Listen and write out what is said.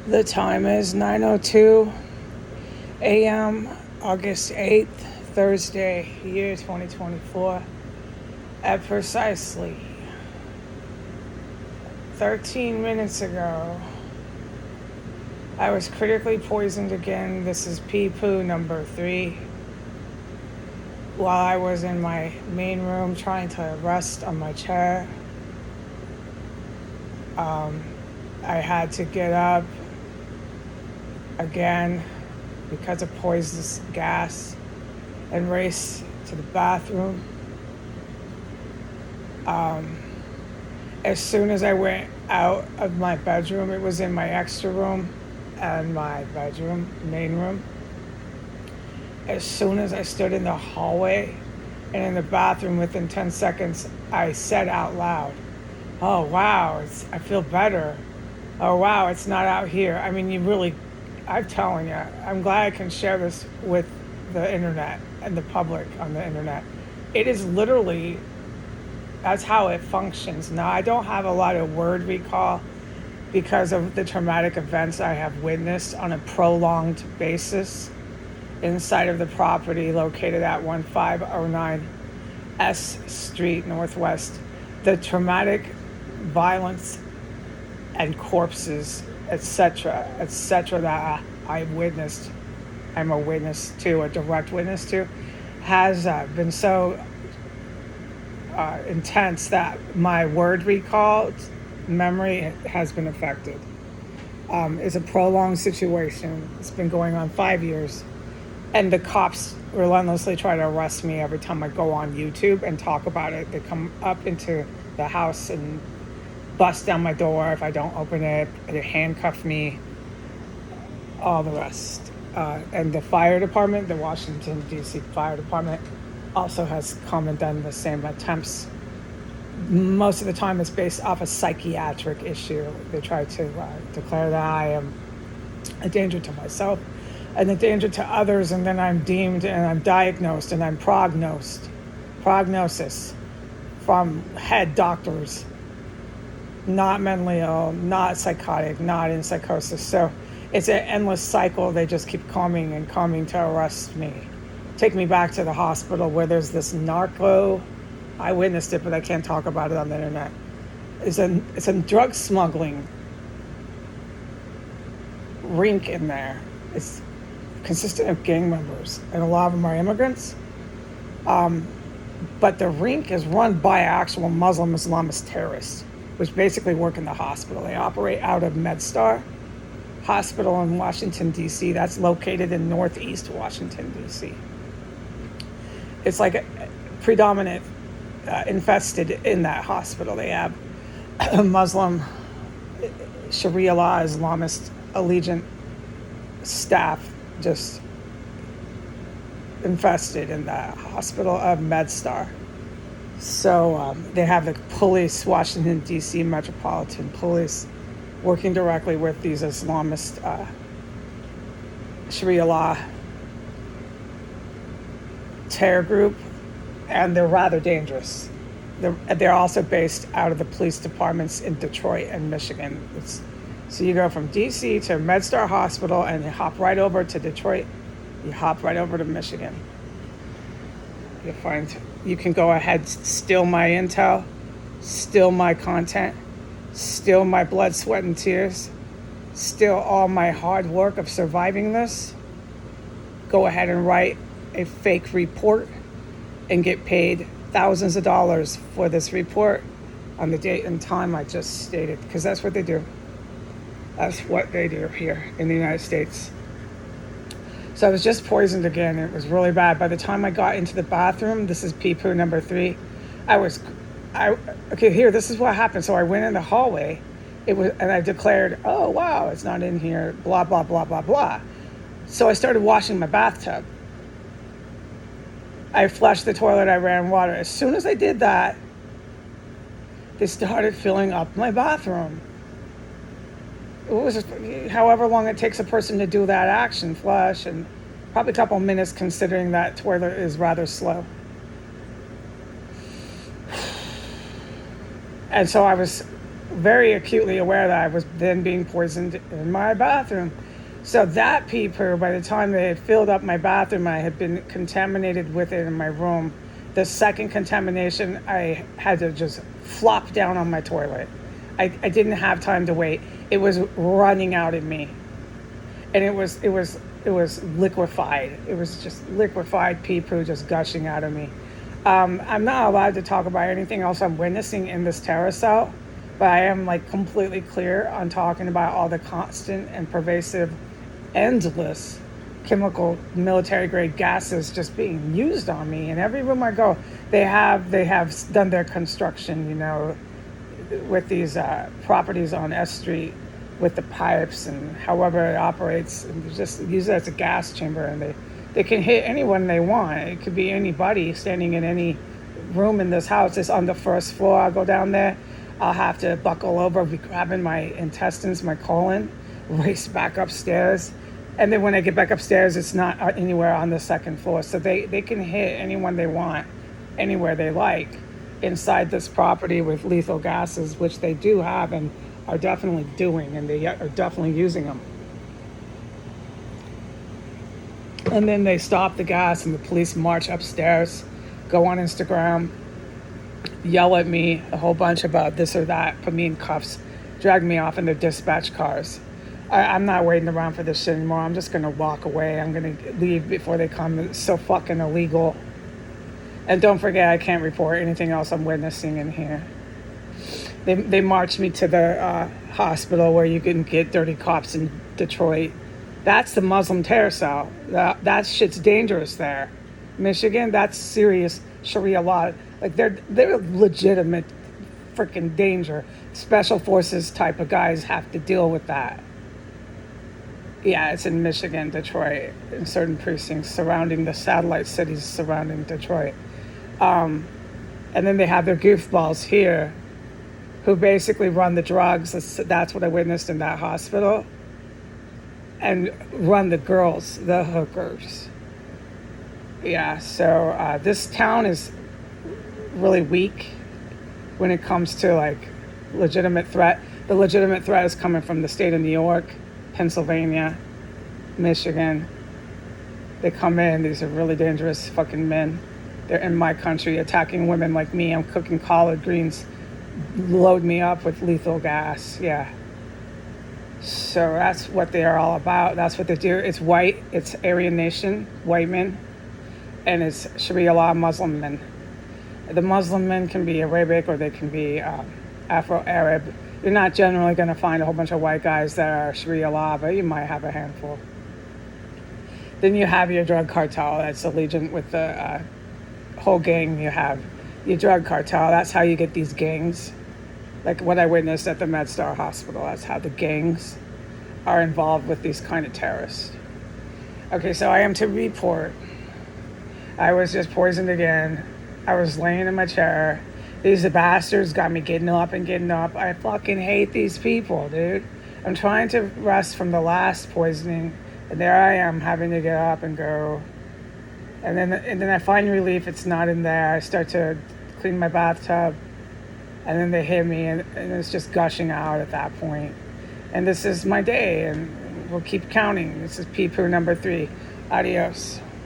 The time is 9:02 a.m., August 8th, Thursday, year 2024, at precisely 13 minutes ago. I was critically poisoned again. This is pee poo number 3. While I was in my main room trying to rest on my chair, I had to get up again because of poisonous gas and race to the bathroom. As soon as I went out of my bedroom, it was in my extra room and my bedroom, main room. As soon as I stood in the hallway and in the bathroom, within 10 seconds, I said out loud, "Oh, wow, I feel better. Oh, wow, it's not out here." I mean, I'm telling you, I'm glad I can share this with the internet and the public on the internet. It is literally, that's how it functions. Now, I don't have a lot of word recall because of the traumatic events I have witnessed on a prolonged basis inside of the property located at 1509 S Street Northwest. The traumatic violence and corpses, etc., that I witnessed, I'm a witness to, a direct witness to, has been so intense that my word recall memory has been affected. It's a prolonged situation. It's been going on 5 years. And the cops relentlessly try to arrest me every time I go on YouTube and talk about it. They come up into the house and bust down my door if I don't open it. They handcuff me, all the rest. And the fire department, the Washington, D.C. Fire Department, also has come and done the same attempts. Most of the time it's based off a psychiatric issue. They try to declare that I am a danger to myself and a danger to others, and then I'm deemed and I'm diagnosed and I'm prognosed. Prognosis from head doctors. Not mentally ill, not psychotic, not in psychosis. So it's an endless cycle. They just keep coming and coming to arrest me. Take me back to the hospital where there's this narco. I witnessed it, but I can't talk about it on the internet. It's a drug smuggling rink in there. It's consistent of gang members, and a lot of them are immigrants. But the rink is run by actual Muslim Islamist terrorists, which basically work in the hospital. They operate out of MedStar Hospital in Washington, D.C. That's located in northeast Washington, D.C. It's like a predominant infested in that hospital. They have Muslim Sharia law Islamist allegiant staff just infested in the hospital of MedStar. So they have the police, Washington, D.C. Metropolitan Police, working directly with these Islamist Sharia law terror group, and they're rather dangerous. They're also based out of the police departments in Detroit and Michigan. So you go from D.C. to MedStar Hospital and you hop right over to Detroit. You hop right over to Michigan. You can go ahead, steal my intel, steal my content, steal my blood, sweat, and tears, steal all my hard work of surviving this. Go ahead and write a fake report and get paid thousands of dollars for this report on the date and time I just stated, because that's what they do. That's what they do here in the United States. So I was just poisoned again. It was really bad. By the time I got into the bathroom, this is pee poo number 3. This is what happened. So I went in the hallway, and I declared, "Oh, wow, it's not in here, blah, blah, blah, blah, blah." So I started washing my bathtub. I flushed the toilet, I ran water. As soon as I did that, they started filling up my bathroom. It was however long it takes a person to do that action, flush, and probably a couple minutes considering that toilet is rather slow. And so I was very acutely aware that I was then being poisoned in my bathroom. So that pee poo, by the time they had filled up my bathroom, I had been contaminated with it in my room. The second contamination, I had to just flop down on my toilet. I didn't have time to wait. It was running out of me, and it was liquefied. It was just liquefied pee poo just gushing out of me. I'm not allowed to talk about anything else I'm witnessing in this terror cell, but I am like completely clear on talking about all the constant and pervasive, endless chemical military grade gases just being used on me. And every room I go, they have done their construction, with these properties on S Street with the pipes and however it operates, and just use it as a gas chamber, and they can hit anyone they want. It could be anybody standing in any room in this house. It's on the first floor. I'll go down there. I'll have to buckle over, be grabbing my intestines, my colon, race back upstairs. And then when I get back upstairs, it's not anywhere on the second floor. So they can hit anyone they want, anywhere they like, inside this property with lethal gases, which they do have and are definitely doing, and they are definitely using them. And then they stop the gas, and the police march upstairs, go on Instagram, yell at me a whole bunch about this or that, put me in cuffs, drag me off in their dispatch cars. I'm not waiting around for this shit anymore. I'm just going to walk away. I'm going to leave before they come. It's so fucking illegal. And don't forget, I can't report anything else I'm witnessing in here. They marched me to the hospital where you can get dirty cops in Detroit. That's the Muslim terror cell. That shit's dangerous there. Michigan, that's serious Sharia law. Like they're legitimate freaking danger. Special forces type of guys have to deal with that. Yeah, it's in Michigan, Detroit, in certain precincts surrounding the satellite cities surrounding Detroit. And then they have their goofballs here who basically run the drugs. That's what I witnessed in that hospital. And run the girls, the hookers. Yeah, so this town is really weak when it comes to like legitimate threat. The legitimate threat is coming from the state of New York, Pennsylvania, Michigan. They come in, these are really dangerous fucking men. They're in my country attacking women like me. I'm cooking collard greens, load me up with lethal gas. Yeah. So that's what they are all about. That's what they do. It's white, it's Aryan Nation, white men, and it's Sharia law Muslim men. The Muslim men can be Arabic or they can be Afro-Arab. You're not generally going to find a whole bunch of white guys that are Sharia law, but you might have a handful. Then you have your drug cartel that's allegiant with the whole gang. You have your drug cartel. That's how you get these gangs. Like what I witnessed at the MedStar Hospital. That's how the gangs are involved with these kind of terrorists. Okay, so I am to report. I was just poisoned again. I was laying in my chair. These bastards got me getting up and getting up. I fucking hate these people, dude. I'm trying to rest from the last poisoning, and there I am having to get up and go. And then I find relief. It's not in there. I start to clean my bathtub, and then they hit me, and it's just gushing out at that point. And this is my day, and we'll keep counting. This is pee-poo number 3. Adios.